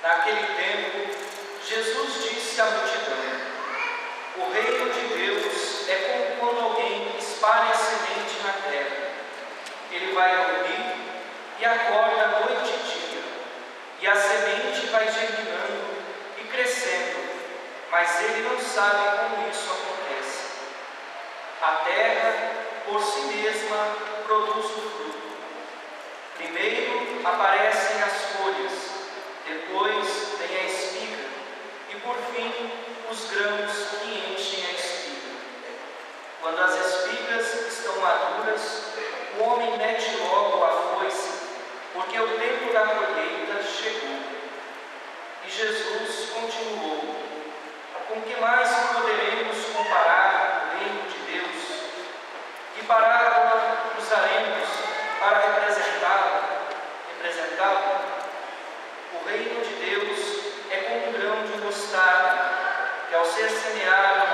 Naquele tempo, Jesus disse à multidão: o reino de Deus é como quando alguém espalha semente na terra. Ele vai dormir e acorda noite e dia, e a semente vai germinando e crescendo, mas ele não sabe como isso acontece. A terra, por si mesma, produz o fruto. Primeiro aparecem as folhas, depois vem a espiga, e por fim os grãos que enchem a espiga. Quando as espigas estão maduras, o homem mete logo a foice, porque o tempo da colheita chegou. E Jesus continuou: com que mais poderemos comparar o reino de Deus? Que parábola usaremos para representá-lo? O reino de Deus é como um grão de mostarda, que ao ser semeado